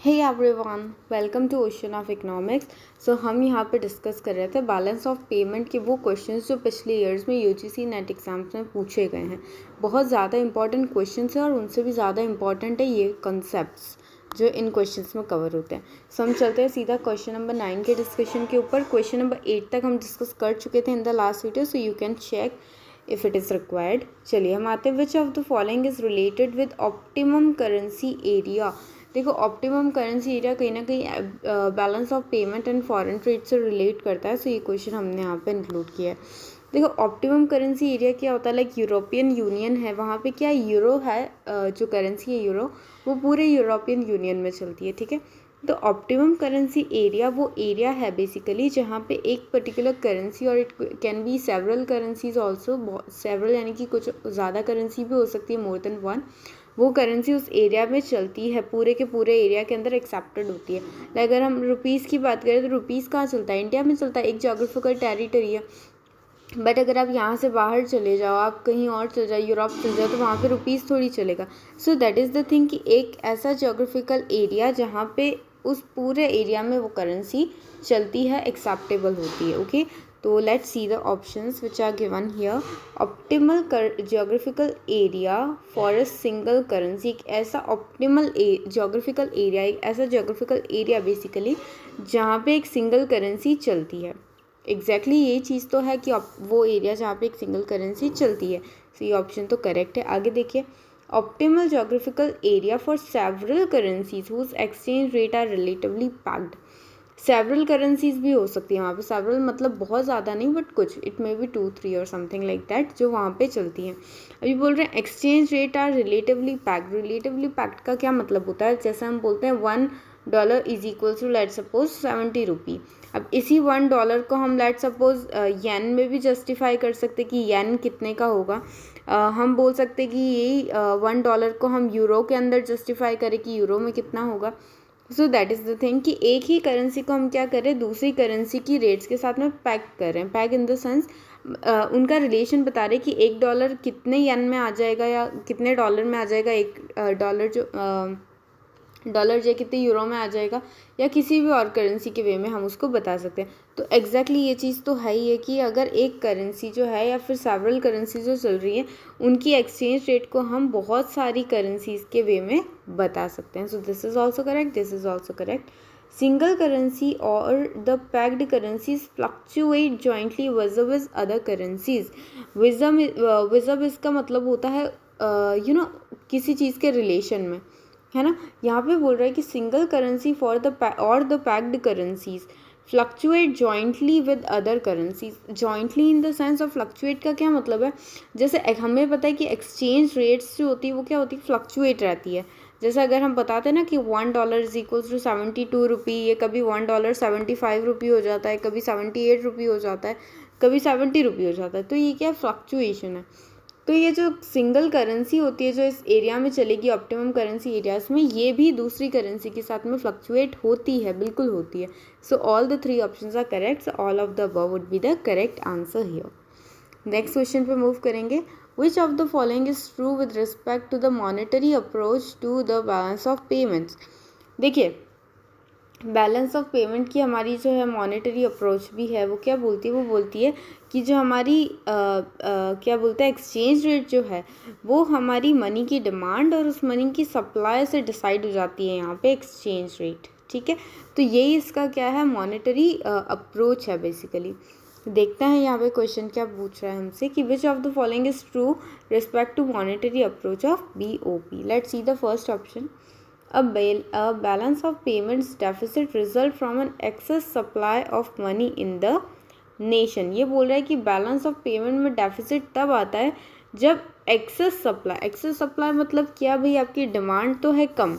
Hey everyone, welcome to ocean of economics. हम यहाँ पे डिस्कस कर रहे थे बैलेंस ऑफ पेमेंट के वो क्वेश्चंस जो पिछले ईयर्स में यूजीसी नेट एग्जाम्स में पूछे गए हैं। बहुत ज़्यादा इंपॉर्टेंट क्वेश्चंस हैं और उनसे भी ज़्यादा इंपॉर्टेंट है ये कॉन्सेप्ट्स जो इन क्वेश्चंस में कवर होते हैं। हम चलते हैं सीधा क्वेश्चन नंबर 9 के डिस्कशन के ऊपर। क्वेश्चन नंबर 8 तक हम डिस्कस कर चुके थे in the last video, so you can check if it is required. चलिए हम आते हैं, which of the following is related with optimum currency area. देखो, ऑप्टिमम करेंसी एरिया कहीं ना कहीं balance of payment and foreign trade से relate करता है, सो ये क्वेश्चन हमने यहाँ पे इंक्लूड किया है। देखो, ऑप्टिमम करेंसी एरिया क्या होता है, लाइक यूरोपियन यूनियन है, वहाँ पे क्या यूरो है, जो करेंसी है यूरो, वो पूरे यूरोपियन यूनियन में चलती है, ठीक है। तो ऑप्टिमम करेंसी एरिया वो एरिया है बेसिकली जहाँ पे एक पर्टिकुलर करेंसी, और it can be several currencies also, several यानी कि कुछ ज़्यादा करेंसी भी हो सकती है, मोर देन वन, वो करेंसी उस एरिया में चलती है, पूरे के पूरे एरिया के अंदर एक्सेप्टेड होती है। लाइक अगर हम रुपीज़ की बात करें तो रुपीज़ कहाँ चलता है, इंडिया में चलता है, एक जोग्राफिकल टेरिटरी है। बट अगर आप यहाँ से बाहर चले जाओ, आप कहीं और चले जाओ, यूरोप चले जाओ, तो वहाँ पे रुपीज़ थोड़ी चलेगा। सो दैट इज़ द थिंग कि एक ऐसा जोग्राफिकल एरिया जहाँ पे उस पूरे एरिया में वो करेंसी चलती है, एक्सेप्टेबल होती है, ओके। तो let's see the options which are given here. Optimal geographical area for a single currency, एक ऐसा ऑप्टिमल जोग्राफिकल एरिया, एक ऐसा जोग्राफिकल एरिया बेसिकली जहाँ पे एक सिंगल करेंसी चलती है। एग्जैक्टली यही चीज़ तो है कि वो एरिया जहाँ पे एक सिंगल करेंसी चलती है। सो ये ऑप्शन तो करेक्ट है। आगे देखिए, optimal geographical area for several currencies whose exchange rate are relatively packed. Several currencies भी हो सकती है वहाँ पे, सेवरल मतलब बहुत ज़्यादा नहीं, बट कुछ, इट मे बी 2-3 और समथिंग लाइक दैट, जो वहाँ पे चलती हैं। अभी बोल रहे हैं exchange rate are relatively packed. Relatively packed का क्या मतलब होता है, जैसे हम बोलते हैं $1 is equal to let suppose 70 rupee. अब इसी $1 को हम लेट सपोज येन में भी जस्टिफाई कर सकते कि येन कितने का होगा। हम बोल सकते कि यही $1 को हम यूरो के अंदर जस्टिफाई करें कि यूरो में कितना होगा। सो दैट इज़ द थिंग कि एक ही करेंसी को हम क्या करें, दूसरी करेंसी की रेट्स के साथ में पैक कर रहे हैं। पैक इन द सेंस उनका रिलेशन बता रहे कि $1 कितने येन में आ जाएगा या कितने डॉलर में आ जाएगा, डॉलर जो कितने यूरो में आ जाएगा, या किसी भी और करेंसी के वे में हम उसको बता सकते हैं। तो एग्जैक्टली ये चीज़ तो है ही है कि अगर एक करेंसी जो है या फिर सेवरल करेंसी जो चल रही है, उनकी एक्सचेंज रेट को हम बहुत सारी करेंसीज के वे में बता सकते हैं। So this is also correct, this is also correct. Single currency और the pegged currencies fluctuate jointly vis other currencies. Vis इसका मतलब होता है किसी चीज़ के रिलेशन में, है ना। यहाँ पे बोल रहा है कि single currency for the pegged currencies fluctuate jointly with other currencies. Jointly in the sense of fluctuate का क्या मतलब है, जैसे हमें पता है कि एक्सचेंज रेट्स जो होती है वो क्या होती है, फ्लक्चुएट रहती है। जैसे अगर हम बताते हैं ना कि $1 इज इक्वल टू 72 रुपी, ये कभी $1 75 रुपी हो जाता है, कभी 78 रुपी हो जाता है, कभी 70 रुपी हो जाता है। तो ये क्या फ्लक्चुएशन है। तो ये जो सिंगल करेंसी होती है जो इस एरिया में चलेगी, ऑप्टिमम करेंसी एरियाज में, ये भी दूसरी करेंसी के साथ में फ्लक्चुएट होती है, बिल्कुल होती है। So all the 3 options are correct, so all of the above would be the correct answer here. Next question पे मूव करेंगे। Which of the following is true with respect to the monetary approach to the balance of payments. देखिए, balance of payment की हमारी जो है monetary approach भी है, वो क्या बोलती है, वो बोलती है कि जो हमारी क्या बोलते हैं एक्सचेंज रेट जो है वो हमारी मनी की डिमांड और उस मनी की सप्लाई से डिसाइड हो जाती है यहाँ पे एक्सचेंज रेट, ठीक है। तो यही इसका क्या है, मॉनेटरी अप्रोच है बेसिकली। देखते हैं यहाँ पे क्वेश्चन क्या पूछ रहा है हमसे कि which of the following is true respect to monetary approach of BOP। Let's see the first option. A balance of payments deficit result from an excess supply of money in the nation। ये बोल रहा है कि balance of payment में deficit तब आता है जब एक्सेस सप्लाई मतलब क्या भाई, आपकी डिमांड तो है कम,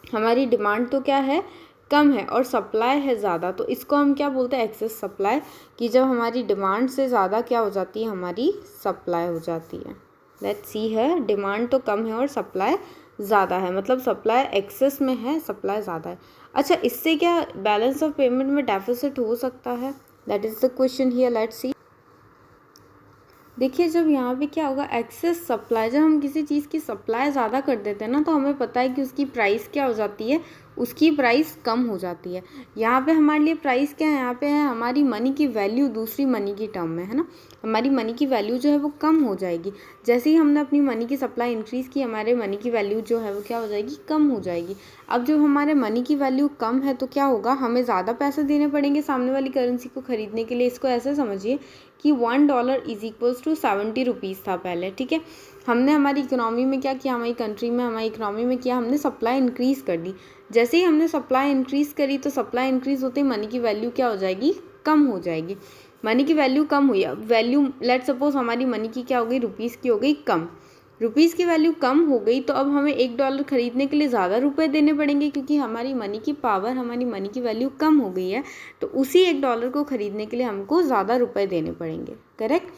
हमारी डिमांड तो क्या है, कम है, और सप्लाई है ज़्यादा, तो इसको हम क्या बोलते हैं, एक्सेस सप्लाई। कि जब हमारी डिमांड से ज़्यादा क्या हो जाती है, हमारी सप्लाई हो जाती है। लेट्स सी है, डिमांड तो कम है और सप्लाई ज़्यादा है, मतलब सप्लाई एक्सेस में है, सप्लाई ज़्यादा है। अच्छा, इससे क्या बैलेंस ऑफ पेमेंट में डेफिसिट हो सकता है, that is the question here. Let's see. देखिए जब यहाँ पे क्या होगा, एक्सेस सप्लाई, जब हम किसी चीज़ की सप्लाई ज़्यादा कर देते हैं ना, तो हमें पता है कि उसकी प्राइस क्या हो जाती है, उसकी प्राइस कम हो जाती है। यहाँ पे हमारे लिए प्राइस क्या है, यहाँ पे है हमारी मनी की वैल्यू दूसरी मनी की टर्म में, है ना। हमारी मनी की वैल्यू जो है वो कम हो जाएगी। जैसे ही हमने अपनी मनी की सप्लाई इंक्रीज़ की, हमारे मनी की वैल्यू जो है वो क्या हो जाएगी, कम हो जाएगी। अब जब हमारे मनी की वैल्यू कम है तो क्या होगा, हमें ज़्यादा पैसे देने पड़ेंगे सामने वाली करेंसी को ख़रीदने के लिए। इसको ऐसे समझिए कि $1 इज इक्वल्स टू 70 रुपीज़ था पहले, ठीक है। हमने हमारी इकोनॉमी में क्या किया, हमारी कंट्री में, हमारी इकोनॉमी में किया, हमने सप्लाई इंक्रीज़ कर दी। जैसे ही हमने सप्लाई इंक्रीज़ करी तो सप्लाई इंक्रीज़ होते ही मनी की वैल्यू क्या हो जाएगी, कम हो जाएगी। मनी की वैल्यू कम हुई, अब वैल्यू लेट सपोज हमारी मनी की क्या हो गई, रुपीज़ की हो गई कम। रुपीज़ की वैल्यू कम हो गई तो अब हमें $1 खरीदने के लिए ज़्यादा रुपए देने पड़ेंगे, क्योंकि हमारी मनी की पावर, हमारी मनी की वैल्यू कम हो गई है। तो उसी $1 को खरीदने के लिए हमको ज़्यादा रुपए देने पड़ेंगे, करेक्ट।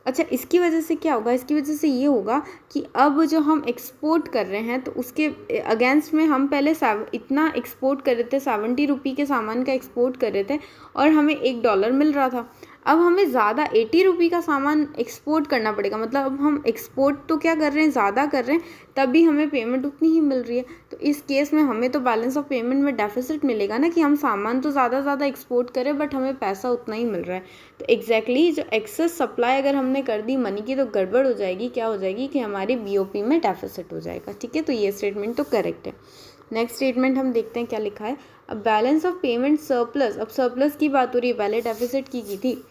अच्छा, इसकी वजह से क्या होगा, इसकी वजह से ये होगा कि अब जो हम एक्सपोर्ट कर रहे हैं तो उसके अगेंस्ट में हम पहले इतना एक्सपोर्ट कर रहे थे, 70 रुपये के सामान का एक्सपोर्ट कर रहे थे और हमें $1 मिल रहा था। अब हमें ज़्यादा 80 रुपये का सामान एक्सपोर्ट करना पड़ेगा। मतलब अब हम एक्सपोर्ट तो क्या कर रहे हैं, ज़्यादा कर रहे हैं, तब भी हमें पेमेंट उतनी ही मिल रही है। तो इस केस में हमें तो बैलेंस ऑफ पेमेंट में डेफिसिट मिलेगा ना, कि हम सामान तो ज़्यादा एक्सपोर्ट करें बट हमें पैसा उतना ही मिल रहा है। तो एग्जैक्टली जो एक्सेस सप्लाई अगर हमने कर दी मनी की, तो गड़बड़ हो जाएगी। क्या हो जाएगी कि हमारी BOP में डेफिसिट हो जाएगा, ठीक है। तो ये स्टेटमेंट तो करेक्ट है। नेक्स्ट स्टेटमेंट हम देखते हैं क्या लिखा है। अब बैलेंस ऑफ पेमेंट सरप्लस, अब सरप्लस की बात हो रही है, पहले डेफिसिट की थी।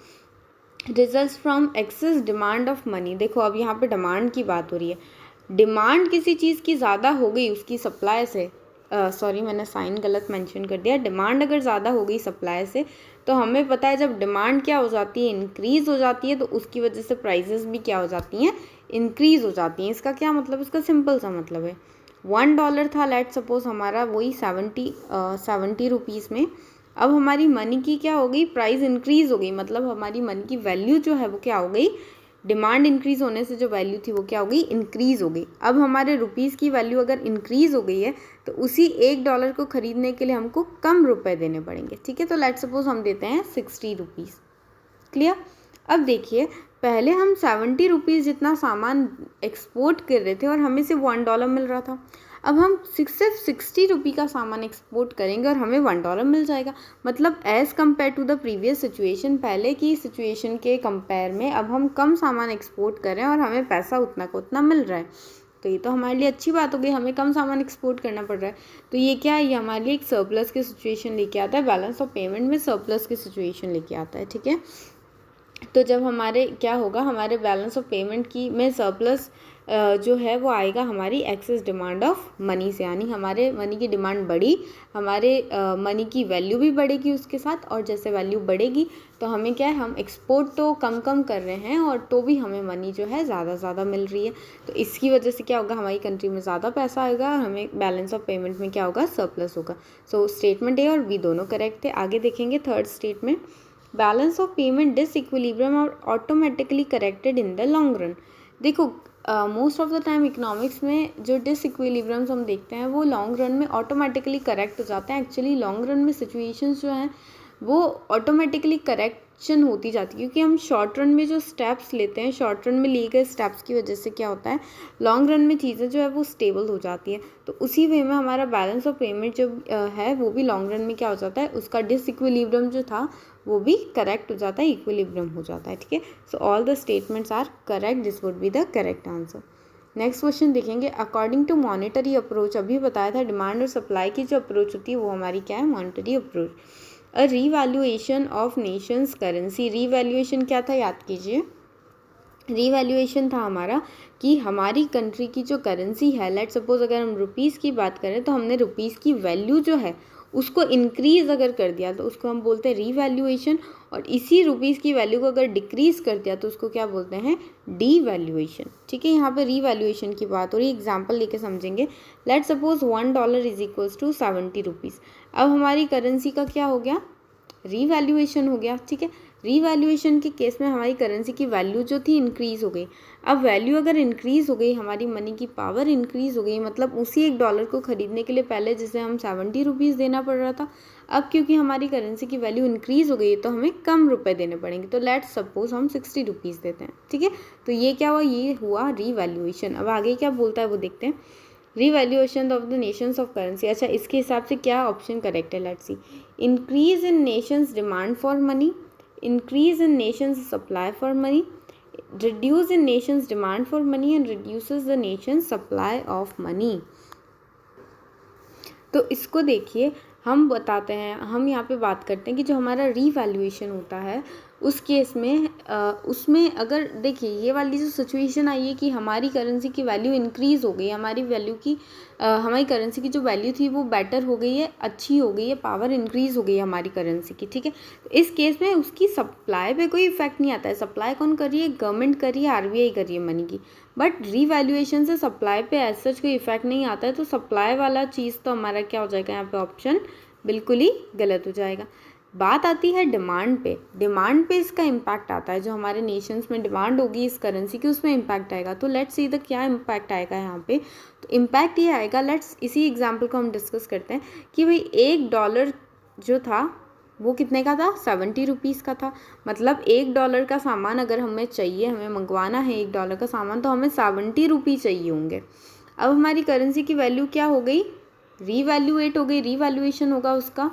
Results from excess demand of money. देखो अब यहाँ पे डिमांड की बात हो रही है। डिमांड किसी चीज़ की ज़्यादा हो गई उसकी सप्लाई से, सॉरी मैंने साइन गलत मेंशन कर दिया। डिमांड अगर ज़्यादा हो गई सप्लाई से, तो हमें पता है जब डिमांड क्या हो जाती है, इंक्रीज़ हो जाती है, तो उसकी वजह से प्राइसेस भी क्या हो जाती हैं, इंक्रीज़ हो जाती हैं। इसका क्या मतलब, इसका सिंपल सा मतलब है, $1 था लेट सपोज हमारा, वही 70 रुपीज़ में। अब हमारी मनी की क्या हो गई, प्राइस इंक्रीज़ हो गई, मतलब हमारी मनी की वैल्यू जो है वो क्या हो गई, डिमांड इंक्रीज़ होने से जो वैल्यू थी वो क्या हो गई, इंक्रीज़ हो गई। अब हमारे रुपीज़ की वैल्यू अगर इंक्रीज़ हो गई है तो उसी $1 को ख़रीदने के लिए हमको कम रुपए देने पड़ेंगे, ठीक है। तो लेट सपोज हम देते हैं 60 रुपीज़, क्लियर। अब देखिए पहले हम 70 रुपीज़ जितना सामान एक्सपोर्ट कर रहे थे और हमें सिर्फ $1 मिल रहा था। अब हम सिर्फ 60 रुपये का सामान एक्सपोर्ट करेंगे और हमें $1 मिल जाएगा। मतलब as compare to the previous situation, पहले की सिचुएशन के कंपेयर में अब हम कम सामान एक्सपोर्ट कर रहे हैं और हमें पैसा उतना का उतना मिल रहा है। तो ये तो हमारे लिए अच्छी बात हो गई, हमें कम सामान एक्सपोर्ट करना पड़ रहा है। तो ये क्या है, ये हमारे लिए एक सरप्लस की सिचुएशन लेके आता है, बैलेंस ऑफ पेमेंट में सरप्लस की सिचुएशन लेके आता है, ठीक है। तो जब हमारे क्या होगा, हमारे बैलेंस ऑफ पेमेंट की में सरप्लस जो है वो आएगा हमारी एक्सेस डिमांड ऑफ मनी से, यानी हमारे मनी की डिमांड बढ़ी, हमारे मनी की वैल्यू भी बढ़ेगी उसके साथ। और जैसे वैल्यू बढ़ेगी तो हमें क्या है, हम एक्सपोर्ट तो कम कर रहे हैं और तो भी हमें मनी जो है ज़्यादा मिल रही है। तो इसकी वजह से क्या होगा, हमारी कंट्री में ज़्यादा पैसा आएगा, हमें बैलेंस ऑफ पेमेंट में क्या होगा, सरप्लस होगा। सो स्टेटमेंट ए और बी दोनों करेक्ट थे। आगे देखेंगे third statement, balance of payment disequilibrium are automatically corrected in the long run. देखो most of the time economics में जो डिसइक्विलिब्रियम्स हम देखते हैं वो लॉन्ग रन में ऑटोमेटिकली करेक्ट हो जाते हैं। एक्चुअली लॉन्ग रन में सिचुएशंस जो हैं वो ऑटोमेटिकली करेक्शन होती जाती है, क्योंकि हम शॉर्ट रन में जो स्टेप्स लेते हैं, शॉर्ट रन में लिए गए स्टेप्स की वजह से क्या होता है, लॉन्ग रन में चीज़ें जो है वो स्टेबल हो जाती है। तो उसी वे में हमारा बैलेंस ऑफ पेमेंट जो है वो भी लॉन्ग रन में क्या हो जाता है, उसका डिसइक्विलिब्रियम जो था वो भी करेक्ट हो जाता है, इक्विलिब्रियम हो जाता है, ठीक है। So all the statements are correct, this would be the correct answer. Next question देखेंगे, अकॉर्डिंग टू मॉनेटरी अप्रोच, अभी बताया था डिमांड और सप्लाई की जो अप्रोच होती है वो हमारी क्या है, monetary approach. A revaluation of Nations currency, revaluation क्या था याद कीजिए, रीवैल्यूएशन था हमारा कि हमारी कंट्री की जो करेंसी है, लेट सपोज अगर हम रुपीज़ की बात करें तो हमने रुपीज़ की वैल्यू जो है उसको इंक्रीज़ अगर कर दिया तो उसको हम बोलते हैं रीवैल्यूएशन, और इसी रुपीज़ की वैल्यू को अगर डिक्रीज़ कर दिया तो उसको क्या बोलते हैं, डीवैल्यूएशन, ठीक है। यहाँ पे रीवैल्यूएशन की बात हो रही है, एग्जांपल लेके समझेंगे। Let suppose $1 is equals to 70 rupees. अब हमारी करेंसी का क्या हो गया, रीवैल्यूएशन हो गया, ठीक है। रीवैल्यूएशन के केस में हमारी करेंसी की वैल्यू जो थी इंक्रीज़ हो गई। अब वैल्यू अगर इंक्रीज़ हो गई, हमारी मनी की पावर इंक्रीज़ हो गई, मतलब उसी $1 को ख़रीदने के लिए पहले जैसे हम 70 रुपीज़ देना पड़ रहा था, अब क्योंकि हमारी करेंसी की वैल्यू इंक्रीज़ हो गई है तो हमें कम रुपए देने पड़ेंगे। तो लेट्स सपोज हम 60 रुपीज़ देते हैं, ठीक है। तो ये क्या हुआ, ये हुआ रीवैल्यूएशन। अब आगे क्या बोलता है वो देखते हैं। Revaluation of the Nations of currency. अच्छा, इसके हिसाब से क्या ऑप्शन करेक्ट है, let's see. Increase in Nations demand for money, increase in nations supply for money, reduce in nations demand for money and reduces the nations supply of money। तो इसको देखिए, हम बताते हैं, हम यहाँ पे बात करते हैं कि जो हमारा रीवैल्यूएशन होता है उस केस में उसमें अगर देखिए ये वाली जो सिचुएशन आई है कि हमारी करेंसी की वैल्यू इंक्रीज़ हो गई, हमारी वैल्यू की हमारी करेंसी की जो वैल्यू थी वो बेटर हो गई है, अच्छी हो गई है, पावर इंक्रीज़ हो गई है हमारी करेंसी की, ठीक है। तो इस केस में उसकी सप्लाई पे कोई इफेक्ट नहीं आता है। सप्लाई कौन कर रही है, गवर्नमेंट कर रही है, आरबीआई कर रही है मनी की। बट रीवैल्यूएशन से सप्लाई पे एज सच कोई इफेक्ट नहीं आता है। तो सप्लाई वाला चीज़ तो हमारा क्या हो जाएगा, यहाँ पे ऑप्शन बिल्कुल ही गलत हो जाएगा। बात आती है डिमांड पे। डिमांड पे इसका इम्पैक्ट आता है, जो हमारे नेशंस में डिमांड होगी इस करेंसी की उसमें इम्पैक्ट आएगा। तो लेट्स सी द क्या इम्पैक्ट आएगा यहाँ पे। तो इम्पैक्ट ये आएगा, लेट्स इसी एग्जांपल को हम डिस्कस करते हैं कि भाई $1 जो था वो कितने का था, 70 रुपीज़ का था। मतलब $1 का सामान अगर हमें चाहिए, हमें मंगवाना है $1 का सामान, तो हमें 70 रुपये चाहिए होंगे। अब हमारी करेंसी की वैल्यू क्या हो गई, रीवैल्यूएट हो गई, रीवैल्यूएशन होगा उसका।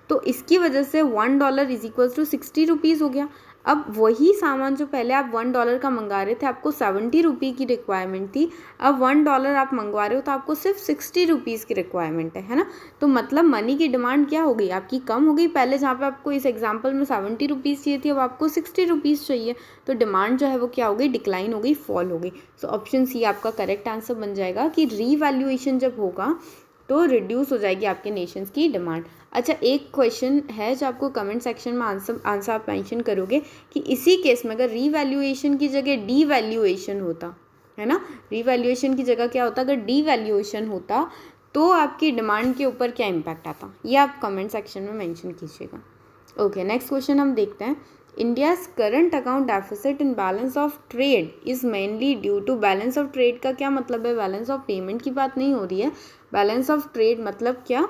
तो इसकी वजह से $1 इज इक्वल्स टू 60 रुपीज़ हो गया। अब वही सामान जो पहले आप $1 का मंगा रहे थे, आपको 70 रुपये की रिक्वायरमेंट थी, अब $1 आप मंगवा रहे हो तो आपको सिर्फ 60 रुपीज़ की रिक्वायरमेंट है ना। तो मतलब मनी की डिमांड क्या हो गई, आपकी कम हो गई। पहले जहाँ पे आपको इस एग्जांपल में 70 रुपीज़ चाहिए थी, अब आपको 60 रुपीज़ चाहिए। तो डिमांड जो है वो क्या हो गई, डिक्लाइन हो गई, फॉल हो गई। सो ऑप्शन सी आपका करेक्ट आंसर बन जाएगा कि रीवैल्यूएशन जब होगा तो रिड्यूस हो जाएगी आपके नेशंस की डिमांड। अच्छा, एक क्वेश्चन है जो आपको कमेंट सेक्शन में आंसर आप मेंशन करोगे कि इसी केस में अगर रीवैल्यूएशन की जगह डीवैल्यूएशन होता, है ना, रीवैल्यूएशन की जगह क्या होता, अगर डीवैल्यूएशन होता तो आपकी डिमांड के ऊपर क्या इम्पैक्ट आता, ये आप कमेंट सेक्शन में मेंशन कीजिएगा। ओके, नेक्स्ट क्वेश्चन हम देखते हैं। India's current account deficit in balance of trade is mainly due to. Balance of trade का क्या मतलब है, बैलेंस ऑफ पेमेंट की बात नहीं हो रही है। बैलेंस ऑफ ट्रेड मतलब क्या,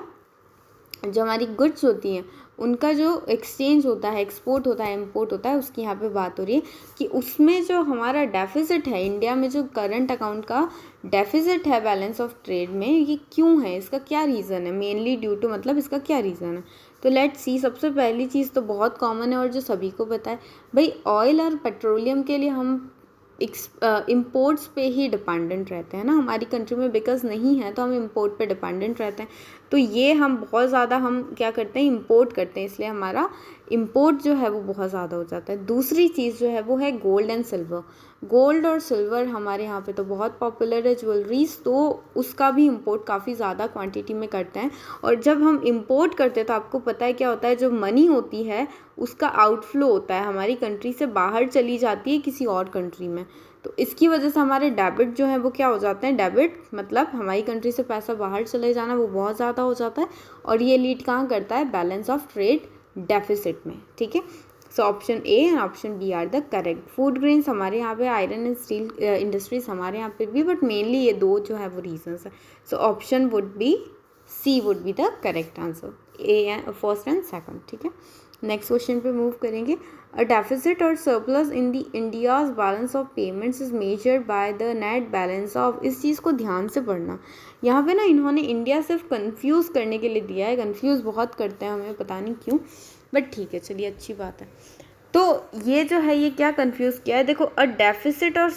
जो हमारी गुड्स होती हैं उनका जो एक्सचेंज होता है, एक्सपोर्ट होता है, इंपोर्ट होता है, उसकी यहाँ पे बात हो रही है कि उसमें जो हमारा डेफिसिट है, इंडिया में जो करंट अकाउंट का डेफिसिट है बैलेंस ऑफ ट्रेड में, ये क्यों है, इसका क्या रीज़न है। मेनली ड्यू टू मतलब इसका क्या रीज़न है। तो लेट्स सी, सबसे पहली चीज़ तो बहुत कॉमन है और जो सभी को पता है, भाई ऑयल और पेट्रोलियम के लिए हम इम्पोर्ट्स पे ही डिपेंडेंट रहते हैं ना हमारी कंट्री में, बिकॉज नहीं है तो हम इम्पोर्ट पे डिपेंडेंट रहते हैं। तो ये हम बहुत ज़्यादा हम क्या करते हैं, इम्पोर्ट करते हैं, इसलिए हमारा इम्पोर्ट जो है वो बहुत ज़्यादा हो जाता है। दूसरी चीज़ जो है वो है गोल्ड एंड सिल्वर। गोल्ड और सिल्वर हमारे यहाँ पे तो बहुत पॉपुलर है, ज्वेलरीज, तो उसका भी इम्पोर्ट काफ़ी ज़्यादा क्वांटिटी में करते हैं। और जब हम इम्पोर्ट करते हैं तो आपको पता है क्या होता है, जो मनी होती है उसका आउटफ्लो होता है, हमारी कंट्री से बाहर चली जाती है किसी और कंट्री में। तो इसकी वजह से हमारे डेबिट जो है वो क्या हो जाते हैं, डेबिट मतलब हमारी कंट्री से पैसा बाहर चले जाना, वो बहुत ज़्यादा हो जाता है। और ये लीड कहाँ करता है, बैलेंस ऑफ ट्रेड डेफिसिट में, ठीक है। So option A and option B are the correct. Food grains हमारे यहाँ पे, आयरन एंड स्टील इंडस्ट्रीज हमारे यहाँ पे भी, बट मेनली ये दो जो है वो रीजंस है। So option would be C would be the correct answer, A first and second, ठीक है। नेक्स्ट क्वेश्चन पे मूव करेंगे। अ डेफिसिट और surplus in the India's balance of payments is measured by the net balance of. इस चीज़ को ध्यान से पढ़ना। यहाँ पे ना इन्होंने इंडिया सिर्फ कंफ्यूज करने के लिए दिया है, कंफ्यूज बहुत करते हैं हमें, पता नहीं क्यों, बट ठीक है, चलिए अच्छी बात है। तो ये जो है ये क्या कंफ्यूज किया है, देखो, अ डेफिसिट और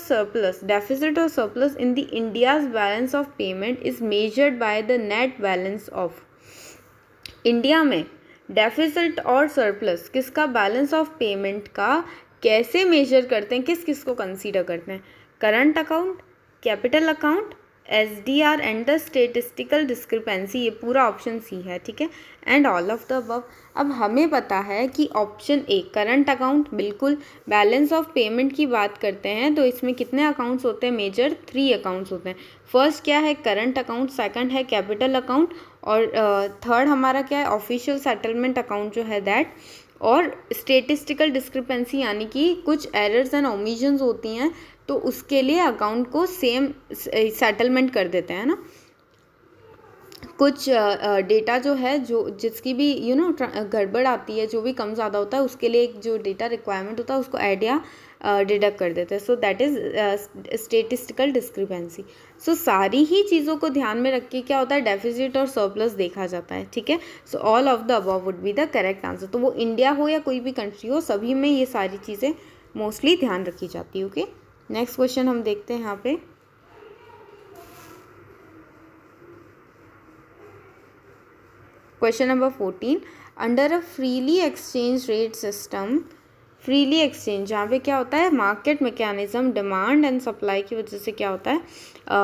surplus in the India's balance of payment is measured by the net balance of. India में डेफिसिट और सरप्लस किसका, बैलेंस ऑफ पेमेंट का कैसे मेजर करते हैं, किस किस को कंसीडर करते हैं, current account, capital account, SDR and the statistical discrepancy, ये पूरा ऑप्शन सी है, ठीक है, and all of the above. अब हमें पता है कि ऑप्शन ए करंट अकाउंट, बिल्कुल। बैलेंस ऑफ पेमेंट की बात करते हैं तो इसमें कितने अकाउंट्स होते हैं, मेजर 3 अकाउंट्स होते हैं। फर्स्ट क्या है, करंट अकाउंट, सेकंड है कैपिटल अकाउंट, और थर्ड हमारा क्या है, ऑफिशियल सेटलमेंट अकाउंट जो है दैट, और स्टेटिस्टिकल डिस्क्रिपेंसी यानी कि कुछ एरर्स एंड ओमिशंस होती हैं, तो उसके लिए अकाउंट को सेम सेटलमेंट कर देते हैं ना। कुछ डेटा जो है जो जिसकी भी गड़बड़ आती है, जो भी कम ज़्यादा होता है, उसके लिए एक जो डेटा रिक्वायरमेंट होता है उसको ऐड या डिडक्ट कर देते हैं। So that is statistical discrepancy. So सारी ही चीज़ों को ध्यान में रख के क्या होता है, डेफिसिट और सरप्लस देखा जाता है। ठीक है, so all of the above would be the correct answer. तो वो इंडिया हो या कोई भी कंट्री हो, सभी में ये सारी चीज़ें मोस्टली ध्यान रखी जाती है। ओके, नेक्स्ट क्वेश्चन हम देखते हैं यहाँ पे। Question number 14, under a freely exchange rate system, freely exchange जहाँ पे क्या होता है, market mechanism, demand and supply की वजह से क्या होता है,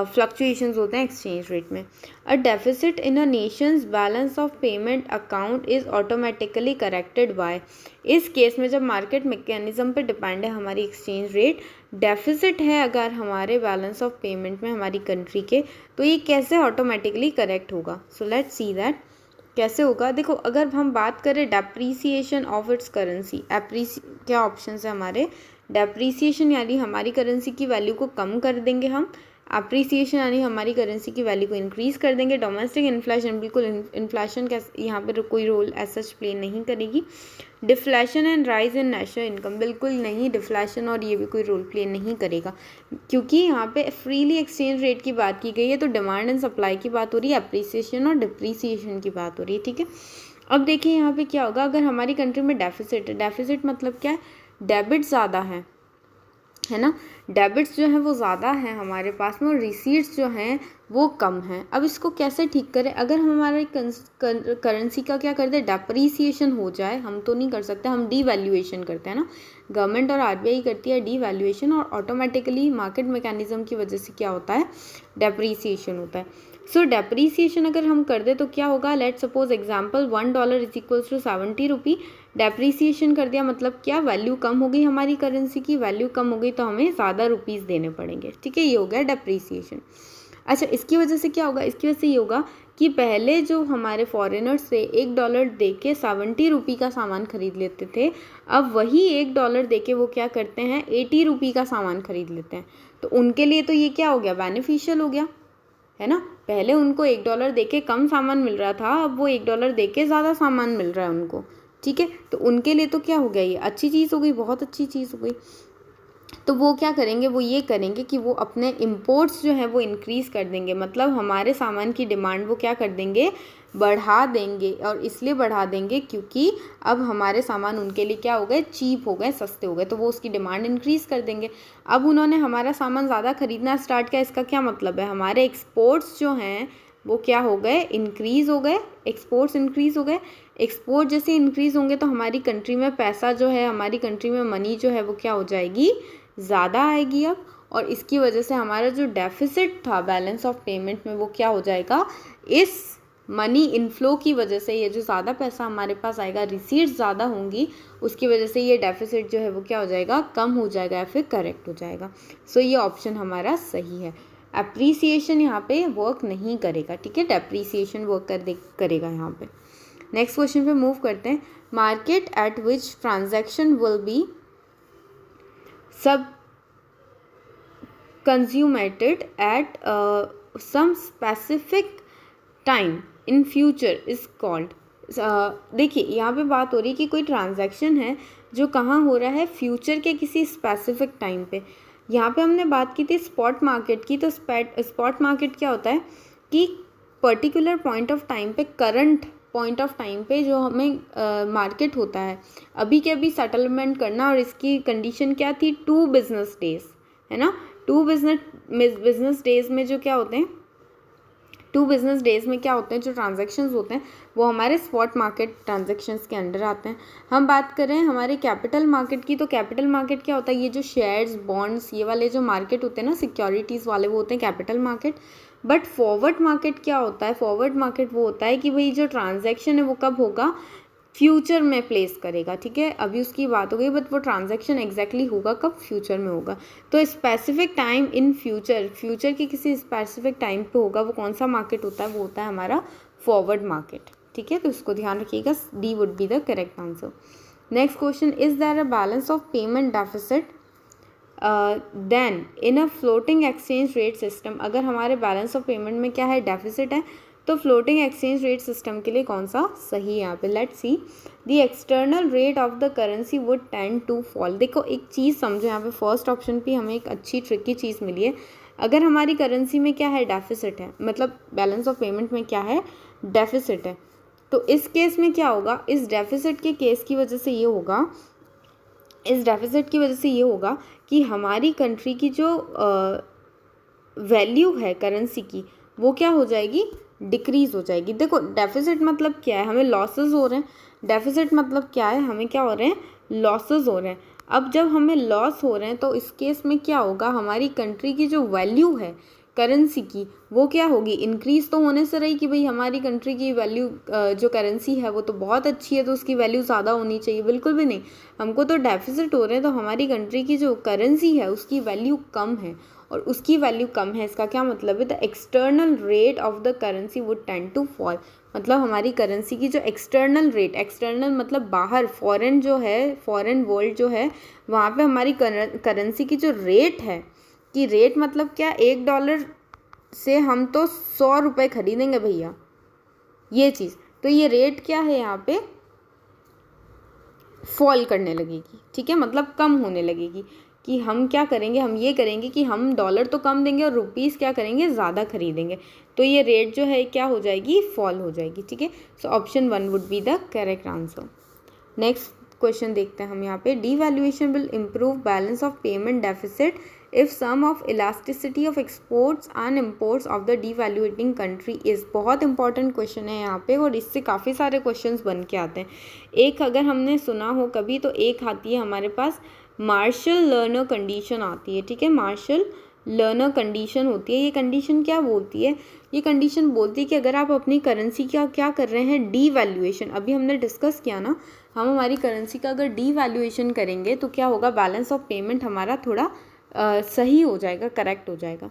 फ्लक्चुएशंस होते हैं एक्सचेंज रेट में। अ deficit in a Nations balance of payment account is automatically corrected bye. इस केस में जब मार्केट मैकेनिज्म पे डिपेंड है हमारी एक्सचेंज रेट, डेफिसिट है अगर हमारे बैलेंस ऑफ पेमेंट में हमारी कंट्री के, तो ये कैसे ऑटोमेटिकली करेक्ट होगा। सो लेट्स सी दैट कैसे होगा। देखो, अगर हम बात करें डेप्रीसिएशन ऑफ इट्स करेंसी, क्या ऑप्शन है हमारे, डेप्रीसिएशन यानी हमारी करेंसी की वैल्यू को कम कर देंगे हम, अप्रिसिएशन यानी हमारी करेंसी की वैल्यू को इंक्रीज कर देंगे, डोमेस्टिक इन्फ्लेशन, बिल्कुल इन्फ्लेशन यहाँ पर कोई रोल ऐसा प्ले नहीं करेगी, deflation and rise in national income, बिल्कुल नहीं, डिफ्लेशन और ये भी कोई रोल प्ले नहीं करेगा, क्योंकि यहाँ पे फ्रीली एक्सचेंज रेट की बात की गई है, तो डिमांड एंड सप्लाई की बात हो रही है, अप्रिसिएशन और डिप्रीसिएशन की बात हो रही है। ठीक है, अब देखिए यहाँ पे क्या होगा, अगर हमारी कंट्री में डेफिसिट है, डेफिसिट मतलब क्या है, डेबिट ज़्यादा है ना, डेबिट्स जो हैं वो ज़्यादा हैं हमारे पास में, और रिसीट्स जो हैं वो कम हैं। अब इसको कैसे ठीक करें, अगर हमारे करेंसी का क्या करते हैं, डेप्रीसिएशन हो जाए, हम तो नहीं कर सकते, हम डीवैल्यूएशन करते हैं ना, गवर्नमेंट और आरबीआई करती है डीवैल्यूएशन, और ऑटोमेटिकली मार्केट मैकेनिज्म की वजह से क्या होता है, डेप्रीसिएशन होता है। सो डेप्रीसिएशन अगर हम कर दे तो क्या होगा, let suppose example $1 is equals to 70 rupee, depreciation कर दिया मतलब क्या, वैल्यू कम हो गई हमारी करेंसी की, वैल्यू कम हो गई तो हमें ज़्यादा रुपीज़ देने पड़ेंगे। ठीक है, ये हो गया डेप्रीसिएशन। अच्छा, इसकी वजह से क्या होगा, इसकी वजह से ये होगा कि पहले जो हमारे फॉरेनर्स से $1 दे के 70 रुपी का सामान खरीद लेते थे, अब वही $1 दे के वो क्या करते हैं, 80 रुपी का सामान खरीद लेते हैं। तो उनके लिए तो ये क्या हो गया, बेनिफिशियल हो गया, है ना। पहले उनको $1 दे के कम सामान मिल रहा था, अब वो $1 दे के ज़्यादा सामान मिल रहा है उनको। ठीक है, तो उनके लिए तो क्या हो गया, ये अच्छी चीज़ हो गई, बहुत अच्छी चीज़ हो गई। तो वो क्या करेंगे, वो ये करेंगे कि वो अपने इम्पोर्ट्स जो है वो इंक्रीज़ कर देंगे, मतलब हमारे सामान की डिमांड वो क्या कर देंगे, बढ़ा देंगे। और इसलिए बढ़ा देंगे क्योंकि अब हमारे सामान उनके लिए क्या हो गए, चीप हो गए, सस्ते हो गए, तो वो उसकी डिमांड इंक्रीज़ कर देंगे। अब उन्होंने हमारा सामान ज़्यादा खरीदना स्टार्ट किया, इसका क्या मतलब है, हमारे एक्सपोर्ट्स जो हैं वो क्या हो गए, इंक्रीज़ हो गए, एक्सपोर्ट्स इंक्रीज़ हो गए। एक्सपोर्ट जैसे इंक्रीज़ होंगे तो हमारी कंट्री में पैसा जो है, हमारी कंट्री में मनी जो है वो क्या हो जाएगी, ज़्यादा आएगी अब, और इसकी वजह से हमारा जो डेफिसिट था बैलेंस ऑफ पेमेंट में वो क्या हो जाएगा, इस मनी इनफ्लो की वजह से, ये जो ज़्यादा पैसा हमारे पास आएगा, रिसीट्स ज़्यादा होंगी, उसकी वजह से ये डेफिसिट जो है वो क्या हो जाएगा, कम हो जाएगा या फिर करेक्ट हो जाएगा। सो ये ऑप्शन हमारा सही है। अप्रिसिएशन यहाँ पे वर्क नहीं करेगा, ठीक है, डेप्रीसिएशन वर्क करेगा यहाँ पे। नेक्स्ट क्वेश्चन पे मूव करते हैं। Market at which transaction will be सब consummated at some specific time in future is called. देखिए यहाँ पे बात हो रही है कि कोई ट्रांजैक्शन है जो कहाँ हो रहा है, फ्यूचर के किसी स्पेसिफिक टाइम पे। यहाँ पे हमने बात की थी स्पॉट मार्केट की, तो स्पॉट मार्केट क्या होता है कि पर्टिकुलर पॉइंट ऑफ टाइम पे, करंट पॉइंट ऑफ टाइम पे जो हमें मार्केट होता है, अभी के अभी सेटलमेंट करना, और इसकी कंडीशन क्या थी, 2 बिजनेस डेज, है ना। 2 बिजनेस डेज में जो क्या होते हैं, 2 बिजनेस डेज में क्या होते हैं, जो ट्रांजैक्शंस होते हैं वो हमारे स्पॉट मार्केट ट्रांजैक्शंस के अंडर आते हैं। हम बात करें हमारे कैपिटल मार्केट की, तो कैपिटल मार्केट क्या होता है, ये जो शेयर्स, बॉन्ड्स, ये वाले जो मार्केट होते हैं ना, सिक्योरिटीज़ वाले, वो होते हैं capital market. But forward market क्या होता है, फॉरवर्ड मार्केट वो होता है कि भाई जो ट्रांजैक्शन है वो कब होगा, फ्यूचर में प्लेस करेगा, ठीक है, अभी उसकी बात हो गई, बट वो ट्रांजैक्शन एग्जैक्टली होगा कब, फ्यूचर में होगा। तो specific time in future, future के किसी स्पेसिफिक टाइम पे होगा, वो कौन सा मार्केट होता है, वो होता है हमारा फॉरवर्ड मार्केट, ठीक है। तो इसको ध्यान रखिएगा, D would be the correct answer. Next question, is there a balance of payment deficit then in a floating exchange rate system? अगर हमारे बैलेंस ऑफ पेमेंट में क्या है, डेफिसिट है, तो फ्लोटिंग एक्सचेंज रेट सिस्टम के लिए कौन सा सही है यहाँ पे? Let's see, the external rate of the currency would tend to fall. देखो एक चीज़ समझो यहाँ पे, फर्स्ट ऑप्शन पे हमें एक अच्छी ट्रिकी चीज़ मिली है। अगर हमारी करेंसी में क्या है, डेफिसिट है, मतलब बैलेंस ऑफ पेमेंट में क्या है, डेफिसिट है, तो इस केस में क्या होगा, इस डेफिसिट के केस की वजह से ये होगा, इस डेफिसिट की वजह से ये होगा कि हमारी कंट्री की जो वैल्यू है करेंसी की, वो क्या हो जाएगी, डिक्रीज़ हो जाएगी। देखो डेफिसिट मतलब क्या है, हमें लॉसेस हो रहे हैं। डेफिसिट मतलब क्या है, हमें क्या हो रहे हैं, लॉसेस हो रहे हैं। अब जब हमें लॉस हो रहे हैं तो इस केस में क्या होगा, हमारी कंट्री की जो वैल्यू है करेंसी की, वो क्या होगी, इंक्रीज़ तो होने से रही कि भाई हमारी कंट्री की वैल्यू जो करेंसी है वो तो बहुत अच्छी है, तो उसकी वैल्यू ज़्यादा होनी चाहिए, बिल्कुल भी नहीं। हमको तो डेफिसिट हो रहे हैं, तो हमारी कंट्री की जो करेंसी है उसकी वैल्यू कम है, और उसकी वैल्यू कम है, इसका क्या मतलब है, the external rate of the currency would tend to fall. मतलब हमारी करेंसी की जो एक्सटर्नल रेट, एक्सटर्नल मतलब बाहर, फॉरेन जो है, फॉरेन वर्ल्ड जो है, वहाँ पे हमारी करेंसी की जो रेट है, कि रेट मतलब क्या, $1 से हम तो 100 रुपये खरीदेंगे भैया, ये चीज़, तो ये रेट क्या है यहाँ पे, फॉल करने लगेगी, ठीक है, मतलब कम होने लगेगी। कि हम क्या करेंगे, हम ये करेंगे कि हम डॉलर तो कम देंगे और रुपीज़ क्या करेंगे, ज़्यादा खरीदेंगे, तो ये रेट जो है क्या हो जाएगी, फॉल हो जाएगी, ठीक है। So option 1 would be the correct answer. Next question देखते हैं हम यहाँ पे, devaluation will improve balance of payment deficit if sum of elasticity of exports and imports of the devaluating country is. बहुत इंपॉर्टेंट क्वेश्चन है यहाँ पे, और इससे काफ़ी सारे क्वेश्चंस बन के आते हैं। एक अगर हमने सुना हो कभी, तो एक आती है हमारे पास मार्शल लर्नर कंडीशन आती है, ठीक है, मार्शल लर्नर कंडीशन होती है। ये कंडीशन क्या बोलती है, ये कंडीशन बोलती है कि अगर आप अपनी करेंसी का क्या कर रहे हैं, डीवैल्यूएशन, अभी हमने डिस्कस किया ना, हम हमारी करेंसी का अगर डीवैल्यूएशन करेंगे तो क्या होगा, बैलेंस ऑफ पेमेंट हमारा थोड़ा सही हो जाएगा, करेक्ट हो जाएगा।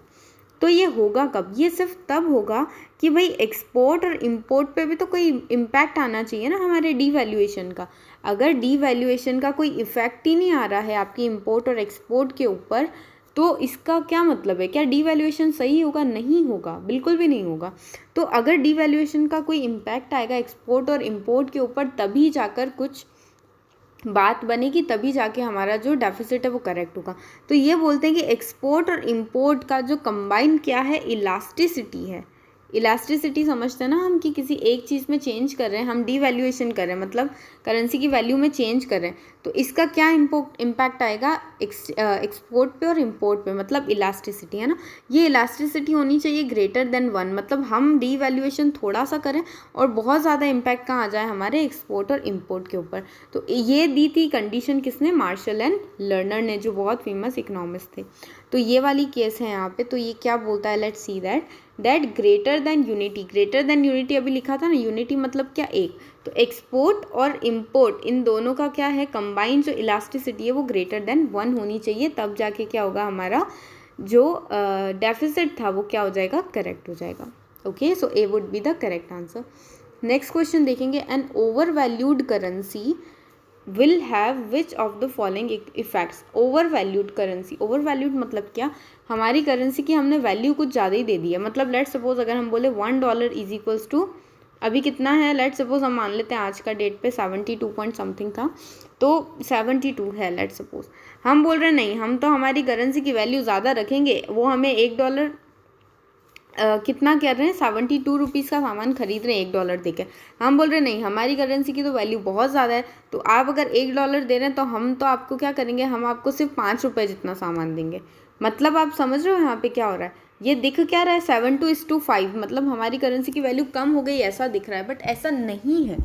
तो ये होगा कब, ये सिर्फ तब होगा कि भाई एक्सपोर्ट और इम्पोर्ट पे भी तो कोई इम्पैक्ट आना चाहिए ना हमारे डीवैल्यूएशन का। अगर डीवैल्यूएशन का कोई इफ़ेक्ट ही नहीं आ रहा है आपकी इम्पोर्ट और एक्सपोर्ट के ऊपर, तो इसका क्या मतलब है, क्या डीवैल्यूएशन सही होगा, नहीं होगा, बिल्कुल भी नहीं होगा। तो अगर डीवैल्यूएशन का कोई इम्पैक्ट आएगा एक्सपोर्ट और इम्पोर्ट के ऊपर, तभी जाकर कुछ बात बनेगी, तभी जाके हमारा जो डेफिसिट है वो करेक्ट होगा। तो ये बोलते हैं कि एक्सपोर्ट और इम्पोर्ट का जो कंबाइन क्या है, इलास्टिसिटी है। इलास्टिसिटी समझते हैं ना हम, कि किसी एक चीज़ में चेंज कर रहे हैं, हम डीवैल्यूएशन कर रहे हैं, मतलब करेंसी की वैल्यू में चेंज कर रहे हैं, तो इसका क्या इम्पैक्ट आएगा, एक्सपोर्ट पे और इम्पोर्ट पे, मतलब इलास्टिसिटी है ना। ये इलास्टिसिटी होनी चाहिए ग्रेटर देन 1, मतलब हम डीवैल्यूएशन थोड़ा सा करें और बहुत ज़्यादा इम्पैक्ट कहाँ आ जाए, हमारे एक्सपोर्ट और इम्पोर्ट के ऊपर। तो ये दी थी कंडीशन किसने, मार्शल एंड लर्नर ने, जो बहुत फेमस इकोनॉमिस्ट थे। तो ये वाली केस है यहाँ पे। तो ये क्या बोलता है, let's see that greater than unity, greater than unity अभी लिखा था ना, यूनिटी मतलब क्या, एक, तो एक्सपोर्ट और इम्पोर्ट इन दोनों का क्या है, कंबाइन जो इलास्टिसिटी है वो ग्रेटर देन 1 होनी चाहिए, तब जाके क्या होगा, हमारा जो डेफिसिट था वो क्या हो जाएगा, करेक्ट हो जाएगा। Okay, so A would be the correct answer. Next question देखेंगे, an overvalued currency will have which of the following effects. Overvalued currency, overvalued मतलब क्या, हमारी करेंसी की हमने वैल्यू कुछ ज़्यादा ही दे दी है। मतलब लेट्स सपोज अगर हम बोले $1 इज इक्वल्स टू, अभी कितना है, लेट्स सपोज हम मान लेते हैं आज का डेट पे 72 पॉइंट समथिंग था, तो 72 है लेट्स सपोज। हम बोल रहे हैं नहीं, हम तो हमारी करेंसी की वैल्यू ज़्यादा रखेंगे, वो हमें $1 कितना कर रहे हैं, 72 रुपीज़ का सामान खरीद रहे हैं $1 देके। हम बोल रहे हैं नहीं, हमारी करेंसी की तो वैल्यू बहुत ज़्यादा है, तो आप अगर $1 दे रहे हैं तो हम तो आपको क्या करेंगे, हम आपको सिर्फ 5 रुपये जितना सामान देंगे। मतलब आप समझ रहे हो यहाँ पे क्या हो रहा है, ये दिख क्या रहा है 7:5, मतलब हमारी करेंसी की वैल्यू कम हो गई ऐसा दिख रहा है, बट ऐसा नहीं है।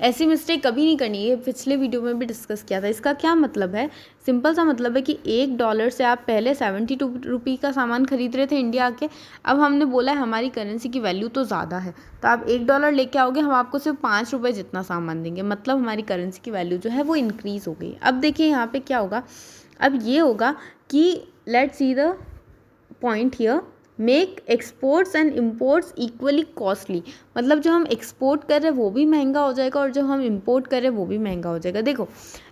ऐसी मिस्टेक कभी नहीं करनी है, पिछले वीडियो में भी डिस्कस किया था। इसका क्या मतलब है, सिंपल सा मतलब है कि $1 से आप पहले 72 रुपये का सामान खरीद रहे थे इंडिया आके, अब हमने बोला है हमारी करेंसी की वैल्यू तो ज़्यादा है, तो आप $1 लेके आओगे, हम आपको सिर्फ 5 रुपये जितना सामान देंगे, मतलब हमारी करेंसी की वैल्यू जो है वो इंक्रीज़ हो गई। अब देखिए यहाँ पे क्या होगा, अब ये होगा कि let's see the point here, make exports and imports equally costly, मतलब जो हम एक्सपोर्ट कर रहे हैं वो भी महंगा हो जाएगा और जो हम इम्पोर्ट कर रहे हैं वो भी महंगा हो जाएगा। देखो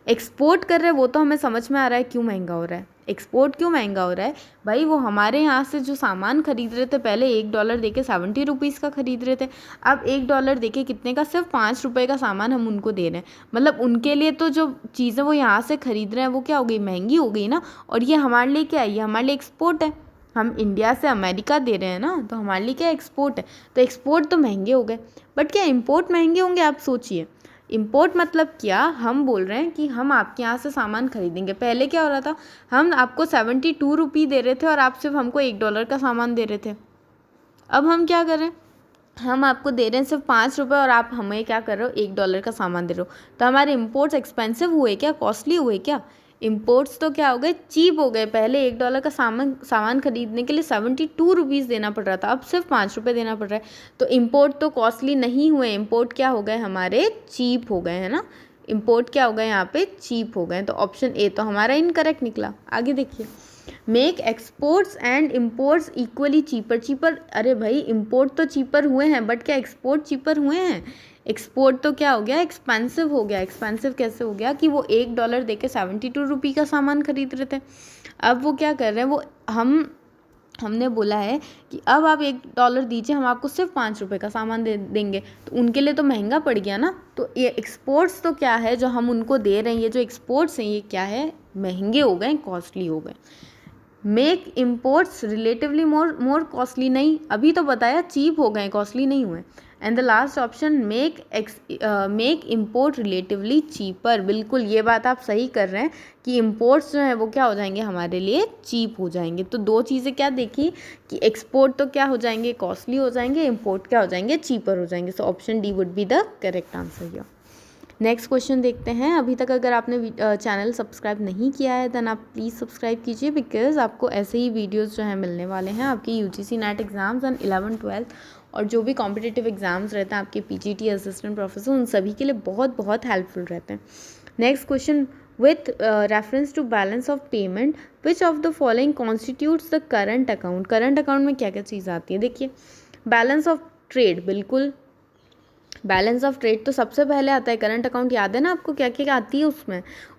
एक्सपोर्ट कर रहे हैं वो तो हमें समझ में आ रहा है क्यों महंगा हो रहा है। एक्सपोर्ट क्यों महंगा हो रहा है भाई, वो हमारे यहाँ से जो सामान खरीद रहे थे पहले $1 देके 70 रुपीज़ का खरीद रहे थे, अब $1 देके कितने का, सिर्फ 5 रुपये का सामान हम उनको दे रहे हैं। मतलब उनके लिए तो जो चीज़ें वो यहाँ से खरीद रहे हैं वो क्या हो गई, महंगी हो गई ना। और ये हमारे लिए क्या है, ये हमारे लिए एक्सपोर्ट है। हम इंडिया से अमेरिका दे रहे हैं ना, तो हमारे लिए क्या एक्सपोर्ट है। तो एक्सपोर्ट तो महंगे हो गए, बट क्या इम्पोर्ट महंगे होंगे, आप सोचिए। इम्पोर्ट मतलब क्या, हम बोल रहे हैं कि हम आपके यहाँ से सामान खरीदेंगे। पहले क्या हो रहा था, हम आपको 72 रुपये दे रहे थे और आप सिर्फ हमको $1 का सामान दे रहे थे। अब हम क्या कर रहे हैं, हम आपको दे रहे हैं सिर्फ 5 रुपये और आप हमें क्या कर रहे हो, $1 का सामान दे रहे हो। तो हमारे इम्पोर्ट्स एक्सपेंसिव हुए क्या, कॉस्टली हुए क्या। इम्पोर्ट्स तो क्या हो गए, चीप हो गए। पहले $1 का सामान खरीदने के लिए 72 रुपीज़ देना पड़ रहा था, अब सिर्फ 5 रुपये देना पड़ रहा है। तो इम्पोर्ट तो कॉस्टली नहीं हुए, इम्पोर्ट क्या हो गए, हमारे चीप हो गए, है ना। इम्पोर्ट क्या हो गए, यहाँ पे चीप हो गए। तो ऑप्शन ए तो हमारा इनकरेक्ट निकला। आगे देखिए, make exports and imports equally cheaper. अरे भाई इम्पोर्ट तो चीपर हुए हैं, बट क्या एक्सपोर्ट चीपर हुए हैं। एक्सपोर्ट तो क्या हो गया, एक्सपेंसिव हो गया। एक्सपेंसिव कैसे हो गया कि वो $1 देके 72 रुपये का सामान खरीद रहे थे, अब वो क्या कर रहे हैं, वो हमने बोला है कि अब आप $1 दीजिए, हम आपको सिर्फ 5 रुपये का सामान दे देंगे। तो उनके लिए तो महंगा पड़ गया ना। तो ये एक्सपोर्ट्स तो क्या है, जो हम उनको दे रहे हैं, ये जो एक्सपोर्ट्स हैं ये क्या है, महंगे हो गए, कॉस्टली हो गए। मेक इम्पोर्ट्स रिलेटिवली मोर कॉस्टली, नहीं, अभी तो बताया चीप हो गए, कॉस्टली नहीं हुए। And the last option make import relatively cheaper. बिल्कुल ये बात आप सही कर रहे हैं कि इम्पोर्ट्स जो है वो क्या हो जाएंगे, हमारे लिए चीप हो जाएंगे। तो दो चीज़ें क्या देखी कि एक्सपोर्ट तो क्या हो जाएंगे, कॉस्टली हो जाएंगे, इम्पोर्ट क्या हो जाएंगे, चीपर हो जाएंगे। So option D would be the correct answer here. Next question देखते हैं। अभी तक अगर आपने चैनल सब्सक्राइब नहीं किया है देन आप प्लीज़ सब्सक्राइब कीजिए, बिकॉज आपको ऐसे ही वीडियोस जो हैं मिलने वाले हैं आपके UGC net exams and 11th 12th और जो भी कॉम्पिटिटिव एग्ज़ाम्स रहते हैं आपके पीजीटी असिस्टेंट प्रोफेसर, उन सभी के लिए बहुत बहुत हेल्पफुल रहते हैं। Next question, with reference to balance of payment which of the following constitutes the current account. Current account में क्या क्या चीज़ आती है, देखिए बैलेंस ऑफ ट्रेड, बिल्कुल बैलेंस ऑफ ट्रेड तो सबसे पहले आता है। करंट अकाउंट याद है ना आपको, क्या क्या आती है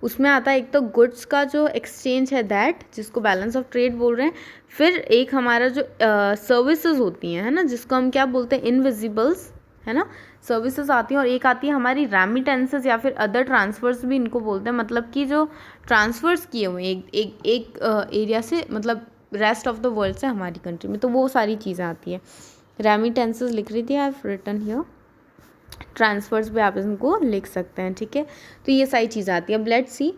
उसमें आता है, एक तो गुड्स का जो एक्सचेंज है दैट, जिसको बैलेंस ऑफ ट्रेड बोल रहे हैं। फिर एक हमारा जो सर्विसेज होती हैं, है ना, जिसको हम क्या बोलते हैं, इनविजिबल्स, है ना, सर्विसेज आती हैं। और एक आती है हमारी रेमिटेंसेस या फिर अदर ट्रांसफर्स भी इनको बोलते हैं, मतलब कि जो ट्रांसफर्स किए हुए एक एरिया से, मतलब रेस्ट ऑफ द वर्ल्ड से हमारी कंट्री में, तो वो सारी चीज़ें आती है। रेमिटेंसेस लिख रही थी, I have written here, transfers भी आप इनको लिख सकते हैं, ठीक है। तो ये सारी चीज़ आती है। अब let's see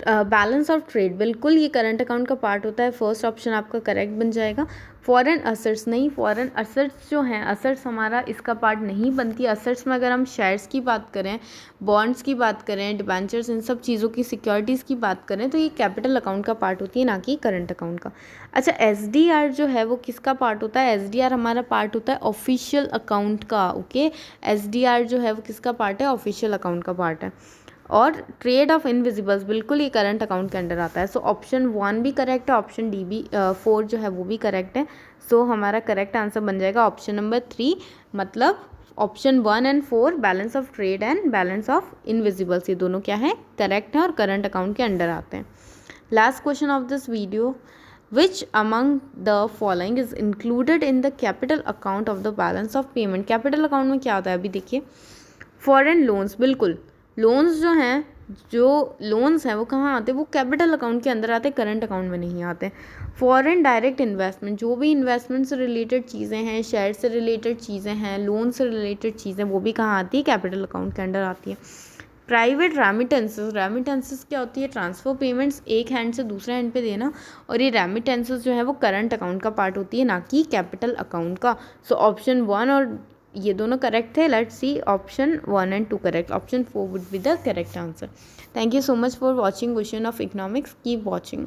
balance of trade, बिल्कुल ये करंट अकाउंट का पार्ट होता है। फर्स्ट ऑप्शन आपका करेक्ट बन जाएगा। फॉरेन असेट्स, नहीं, फॉरेन असेट्स जो हैं, असेट्स हमारा इसका पार्ट नहीं बनती। असेट्स में अगर हम शेयर्स की बात करें, बॉन्ड्स की बात करें, डिबेंचर्स, इन सब चीज़ों की सिक्योरिटीज़ की बात करें, तो ये कैपिटल अकाउंट का पार्ट होती है, ना कि करंट अकाउंट का। अच्छा, SDR जो है वो किसका पार्ट होता है, SDR हमारा पार्ट होता है ऑफिशियल अकाउंट का, ओके। SDR जो है वो किसका पार्ट है, ऑफिशियल अकाउंट का पार्ट है। और ट्रेड ऑफ इनविजिबल्स, बिल्कुल ये करंट अकाउंट के अंडर आता है। सो ऑप्शन 1 भी करेक्ट है, ऑप्शन डी भी 4 जो है वो भी करेक्ट है। सो हमारा करेक्ट आंसर बन जाएगा ऑप्शन नंबर 3, मतलब option 1 and 4, balance of trade and balance of invisibles, ये दोनों क्या है, करेक्ट है और करंट अकाउंट के अंडर आते हैं। Last question of this video, which among the following is included in the capital account of the balance of payment. Capital account में क्या होता है, अभी देखिए, फॉरेन लोन्स, बिल्कुल लोन्स जो हैं, जो लोन्स हैं वो कहाँ आते हैं, वो कैपिटल अकाउंट के अंदर आते हैं, करंट अकाउंट में नहीं आते। फॉरेन डायरेक्ट इन्वेस्टमेंट, जो भी इन्वेस्टमेंट से रिलेटेड चीज़ें हैं, शेयर से रिलेटेड चीज़ें हैं, लोन से रिलेटेड चीज़ें, वो भी कहाँ आती है, कैपिटल अकाउंट के अंडर आती है। प्राइवेट रेमिटेंसेस, रेमिटेंसेस क्या होती है, ट्रांसफ़र पेमेंट्स एक हैंड से दूसरे हैंड पे देना, और ये रेमिटेंसेस जो है वो करंट अकाउंट का पार्ट होती है, ना कि कैपिटल अकाउंट का। सो ऑप्शन 1 और ये दोनों करेक्ट थे। Let's see option 1 and 2 correct, option 4 would be the correct answer. Thank you so much for watching question of economics, keep watching.